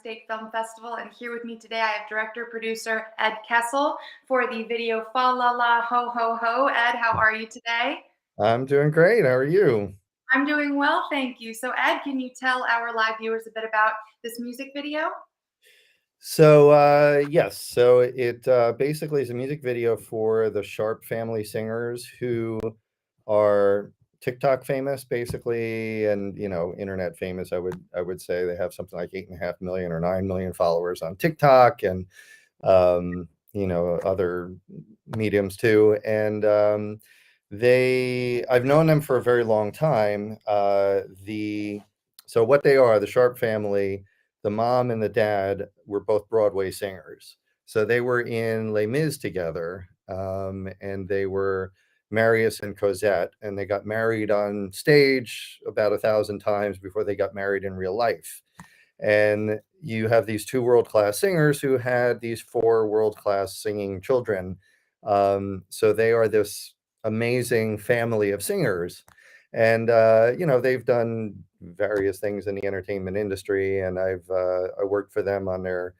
State Film Festival, and here with me today I have director-producer Ed Kessel for the video Fa La La Ho Ho Ho. Ed, how are you today? I'm doing great. How are you? I'm doing well, thank you. So Ed, can you tell our live viewers a bit about this music video? Yes, it basically is a music video for the Sharp family singers who are TikTok famous, basically, and internet famous. I would say they have something like 8.5 million or 9 million followers on TikTok, and other mediums too. And I've known them for a very long time. What they are, the Sharp family, the mom and the dad were both Broadway singers. So they were in Les Mis together, and they were Marius and Cosette, and they got married on stage about 1,000 times before they got married in real life. And you have these two world-class singers who had these four world-class singing children. So they are this amazing family of singers. And they've done various things in the entertainment industry, and I worked for them on their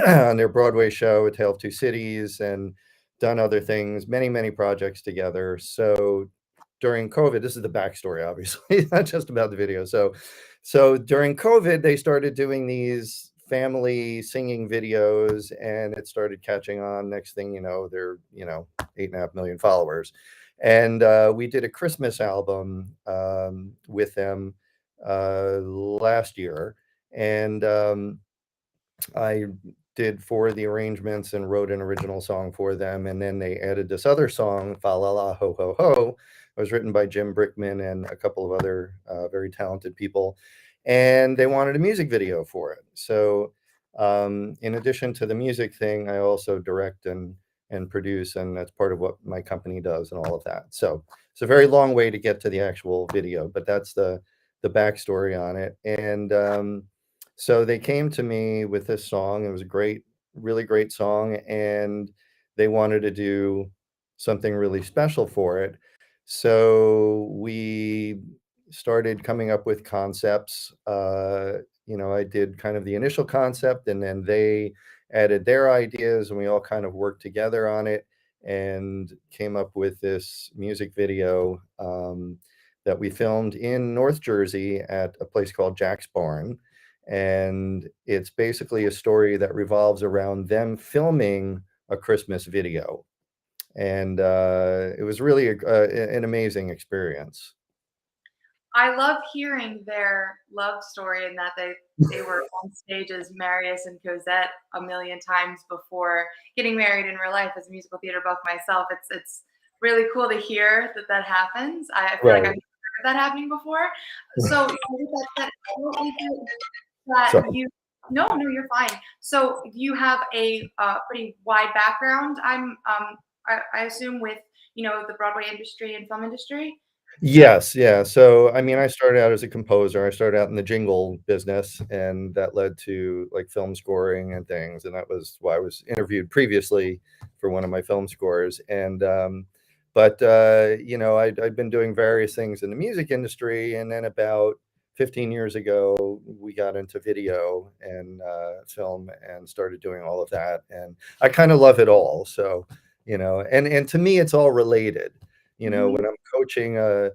on their Broadway show, A Tale of Two Cities, and done other things, many, many projects together. So during COVID, this is the backstory, obviously, not just about the video. So during COVID, they started doing these family singing videos, and it started catching on. Next thing you know, they're 8.5 million followers, and we did a Christmas album with them last year, and I did four of the arrangements and wrote an original song for them. And then they added this other song, Fa La La Ho Ho Ho. It was written by Jim Brickman and a couple of other very talented people. And they wanted a music video for it. So in addition to the music thing, I also direct and produce, and that's part of what my company does and all of that. So it's a very long way to get to the actual video, but that's the backstory on it. And so they came to me with this song. It was a great, really great song, and they wanted to do something really special for it. So we started coming up with concepts. I did kind of the initial concept, and then they added their ideas, and we all kind of worked together on it and came up with this music video that we filmed in North Jersey at a place called Jack's Barn. And it's basically a story that revolves around them filming a Christmas video. And it was really an amazing experience. I love hearing their love story and that they were on stage as Marius and Cosette a million times before getting married in real life. As a musical theater buff myself, it's really cool to hear that happens. I feel like I've Right. never heard that happening before. So with that said, what is it that So, you no, you're fine. So you have a pretty wide background. I assume with the Broadway industry and film industry. yes, yeah. So, I mean, I started out as a composer. I started out in the jingle business, and that led to like film scoring and things. And that was why I was interviewed previously for one of my film scores. I'd been doing various things in the music industry. And then about 15 years ago, we got into video and film and started doing all of that. And I kind of love it all. So, and to me, it's all related. Mhm. When I'm coaching a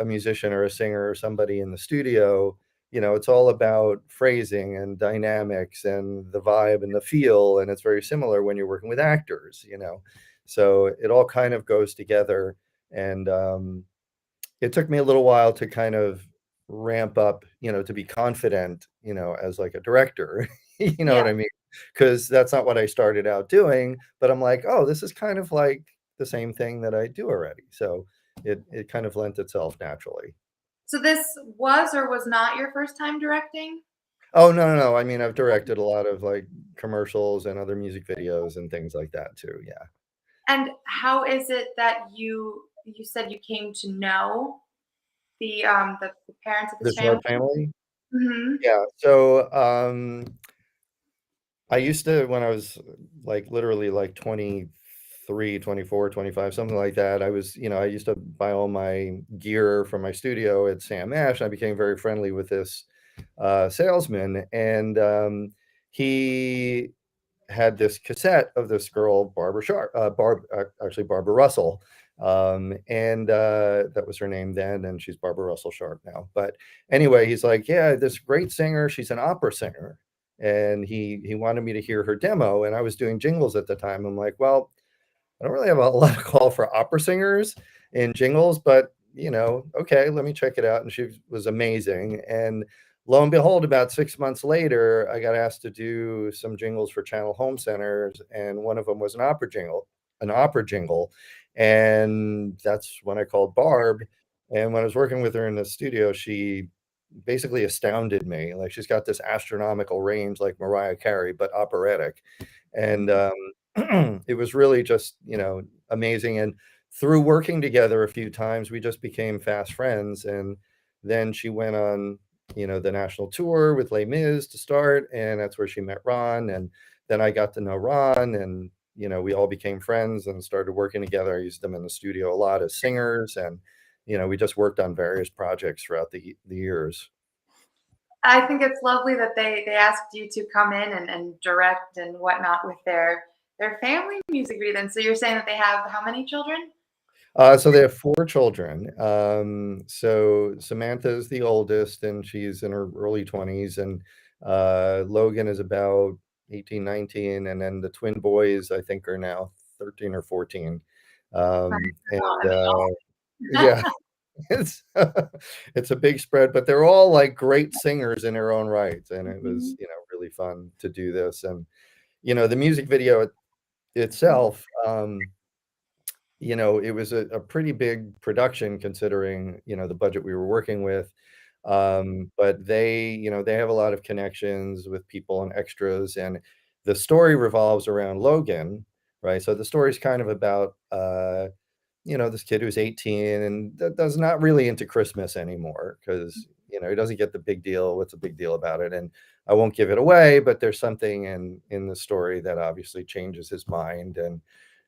musician or a singer or somebody in the studio, it's all about phrasing and dynamics and the vibe and the feel. And it's very similar when you're working with actors. So it all kind of goes together. And it took me a little while to kind of ramp up, to be confident, as like a director, you know Yeah. what I mean? Because that's not what I started out doing, but I'm like, oh, this is kind of like the same thing that I do already. So it kind of lent itself naturally. So this was or was not your first time directing? Oh, no, no, no. I mean, I've directed a lot of like commercials and other music videos and things like that too. Yeah. And how is it that you said you came to know the parents of The this family? Sharp family. Mhm. Yeah. So I used to, when I was like literally like 23, 24, 25, something like that. I used to buy all my gear from my studio at Sam Ash. I became very friendly with this salesman, and he had this cassette of this girl, actually Barbara Russell, and that was her name then, and she's Barbara Russell Sharp now. But anyway, he's like, "Yeah, this great singer. She's an opera singer," and he wanted me to hear her demo. And I was doing jingles at the time. I'm like, "Well, I don't really have a lot of call for opera singers in jingles, but okay, let me check it out." And she was amazing. And lo and behold, about 6 months later, I got asked to do some jingles for Channel Home Centers, and one of them was an opera jingle. And that's when I called Barb. And when I was working with her in the studio, she basically astounded me. Like, she's got this astronomical range like Mariah Carey, but operatic. And it was really just, amazing. And through working together a few times, we just became fast friends. And then she went on, the national tour with Les Mis to start, and that's where she met Ron. And then I got to know Ron, and we all became friends and started working together. I used them in the studio a lot as singers, and we just worked on various projects throughout the years. I think it's lovely that they asked you to come in and direct and whatnot with their family music video. Then, so you're saying that they have how many children? So they have 4 children. So Samantha is the oldest, and she's in her early 20s, and Logan is about 18, 19, and then the twin boys, I think, are now 13 or 14. Oh, And I yeah, it's it's a big spread, but they're all like great singers in their own right, and it was, mean, really fun to do this. And the music video itself, it was a pretty big production considering, the budget we were working with. But they have a lot of connections with people and extras, and the story revolves around Logan, right? So the story's kind of about, this kid who's 18 and does not really into Christmas anymore because, he doesn't get the big deal. What's a big deal about it? And I won't give it away, but there's something in the story that obviously changes his mind. And,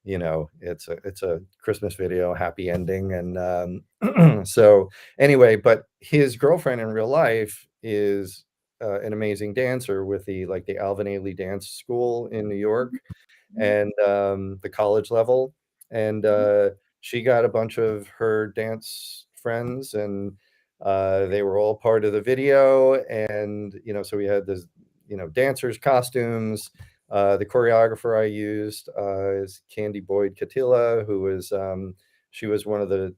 it's a Christmas video, happy ending. And so anyway, but his girlfriend in real life is an amazing dancer with the Alvin Ailey Dance School in New York, and the college level. And she got a bunch of her dance friends, and they were all part of the video. And so we had this, dancers costumes. The choreographer I used is Candy Boyd Catilla, who was she was one of the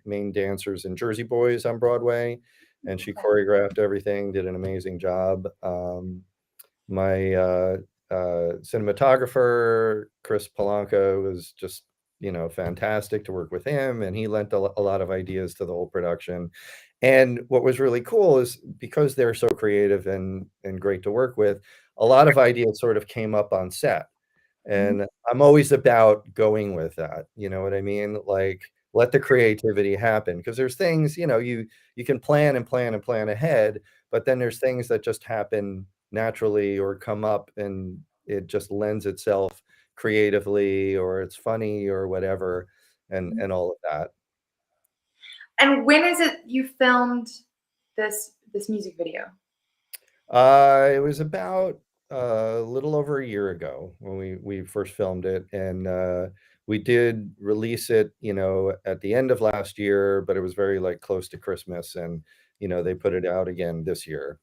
main dancers in Jersey Boys on Broadway, and she okay. choreographed everything, did an amazing job. My cinematographer, Chris Polanco, was just, fantastic to work with him, and he lent a lot of ideas to the whole production. And what was really cool is because they're so creative and great to work with, a lot of ideas sort of came up on set. Mhm. And I'm always about going with that, you know what I mean? Like, let the creativity happen, because there's things, you can plan and plan and plan ahead, but then there's things that just happen naturally or come up, and it just lends itself creatively, or it's funny or whatever, and all of that. And when is it you filmed this music video? It was about a little over a year ago when we first filmed it, and we did release it, at the end of last year, but it was very like close to Christmas, and they put it out again this year.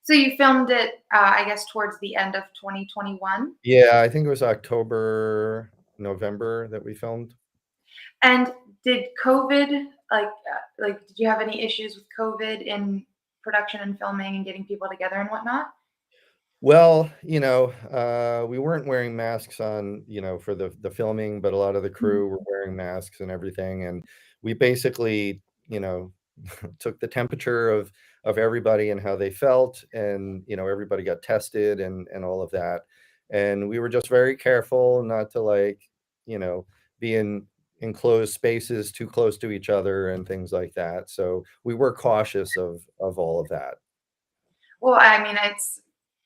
So you filmed it, I guess, towards the end of 2021. Yeah, I think it was October, November that we filmed. And did COVID, did you have any issues with COVID in production and filming and getting people together and whatnot? Well, we weren't wearing masks on, for the filming, but a lot of the Mhm. crew were wearing masks and everything. And we basically, took the temperature of everybody and how they felt, and everybody got tested and all of that. And we were just very careful not to, like, you know, be in enclosed spaces too close to each other and things like that. So we were cautious of all of that. Well, I mean, it's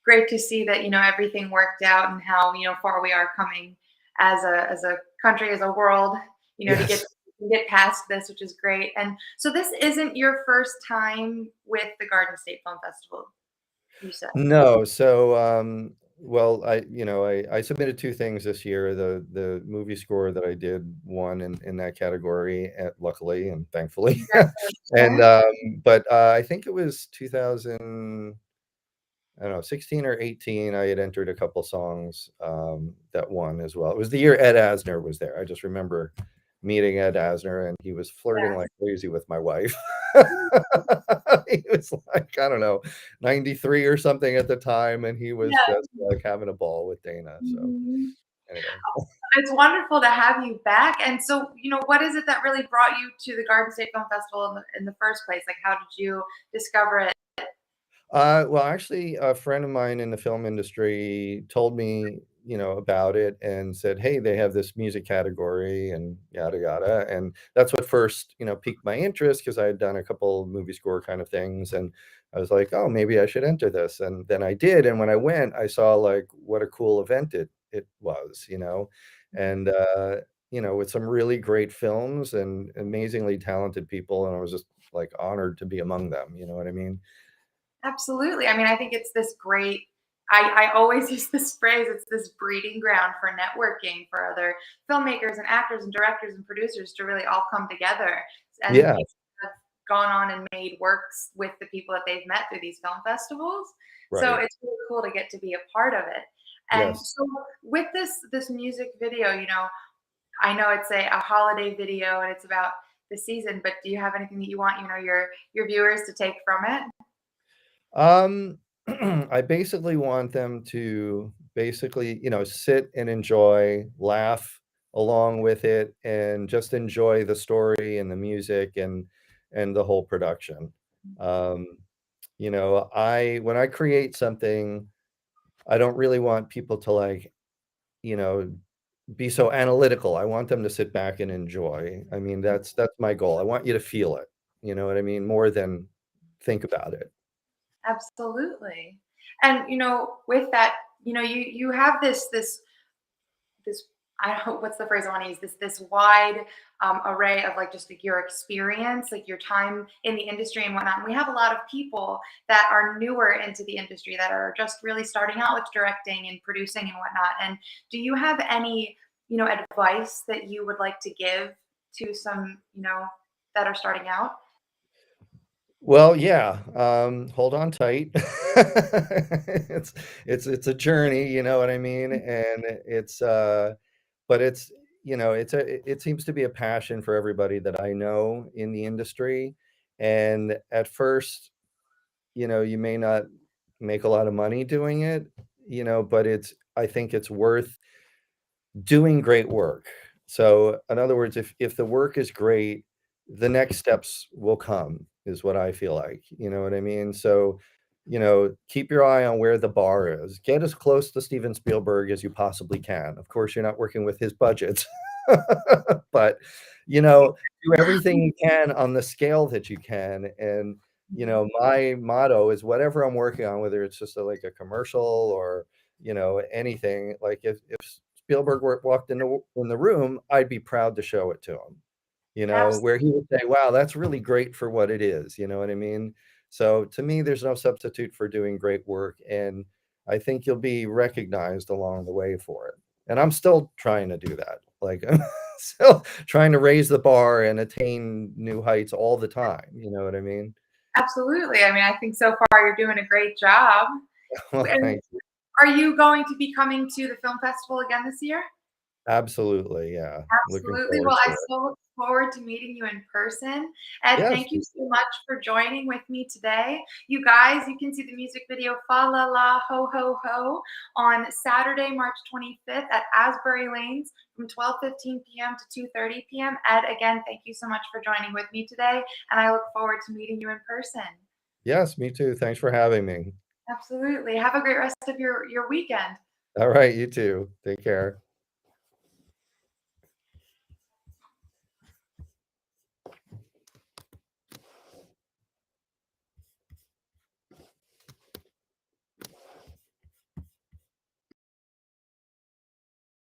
great to see that everything worked out and how far we are coming as a country, as a world, to get Yes. get past this, which is great. And so this isn't your first time with the Garden State Film Festival, you said? No, so, well, I submitted 2 things this year. The movie score that I did won in that category, luckily and thankfully. And, Congratulations. but, I think it was 2000, I don't know, 16 or 18, I had entered a couple songs, that won as well. It was the year Ed Asner was there. I just remember meeting Ed Asner, and he was flirting like Yes. crazy with my wife. He was like, I don't know, 93 or something at the time, and he was Yeah. just, like, having a ball with Dana, so Mhm. anyway. It's wonderful to have you back. And so, what is it that really brought you to the Garden State Film Festival in the first place? Like, how did you discover it? Well, actually, a friend of mine in the film industry told me, about it and said, "Hey, they have this music category and yada yada." And that's what first, piqued my interest because I had done a couple movie score kind of things, and I was like, "Oh, maybe I should enter this." And then I did, and when I went, I saw like what a cool event it was, and with some really great films and amazingly talented people, and I was just like honored to be among them. You know what I mean? Absolutely. I mean, I think it's this great. I always use this phrase. It's this breeding ground for networking for other filmmakers and actors and directors and producers to really all come together. And Yeah. people have gone on and made works with the people that they've met through these film festivals. So Right. it's really cool to get to be a part of it. And Yes. so with this music video, I know it's a holiday video and it's about the season, but do you have anything that you want, your viewers to take from it? Um, I basically want them to basically, sit and enjoy, laugh along with it, and just enjoy the story and the music and the whole production. Um, I when I create something, I don't really want people to like, you know, be so analytical. I want them to sit back and enjoy. I mean, that's my goal. I want you to feel it. You know what I mean? More than think about it. Absolutely. And with that, you have this I don't know what's the phrase I want to use, this wide array of like just like your experience, like your time in the industry and whatnot. And we have a lot of people that are newer into the industry that are just really starting out with directing and producing and whatnot. And do you have any, advice that you would like to give to some, that are starting out? Well, yeah, hold on tight. It's it's a journey, you know what I mean? And but it seems to be a passion for everybody that I know in the industry. And at first, you may not make a lot of money doing it, but I think it's worth doing great work. So, in other words, if the work is great, the next steps will come, is what I feel like. You know what I mean? So, keep your eye on where the bar is. Get as close to Steven Spielberg as you possibly can. Of course, you're not working with his budget, but do everything you can on the scale that you can. And my motto is whatever I'm working on, whether it's just like a commercial or anything. Like if Spielberg walked in the room, I'd be proud to show it to him, where he would say, "Wow, that's really great for what it is." You know what I mean? So to me, there's no substitute for doing great work, and I think you'll be recognized along the way for it. And I'm still trying to do that. Like I'm still trying to raise the bar and attain new heights all the time. You know what I mean? Absolutely. I mean, I think so far you're doing a great job. Well, And thank you. are you going to be coming to the film festival again this year? Absolutely, yeah. Looking Absolutely. forward Well, to I it. so look forward to meeting you in person. Ed, Yes. thank you so much for joining with me today. You guys, you can see the music video Fa La La Ho Ho Ho on Saturday, March 25th at Asbury Lanes from 12:15 p.m. to 2:30 p.m. Ed, again, thank you so much for joining with me today, and I look forward to meeting you in person. Yes, me too. Thanks for having me. Absolutely. Have a great rest of your weekend. All right, you too. Take care.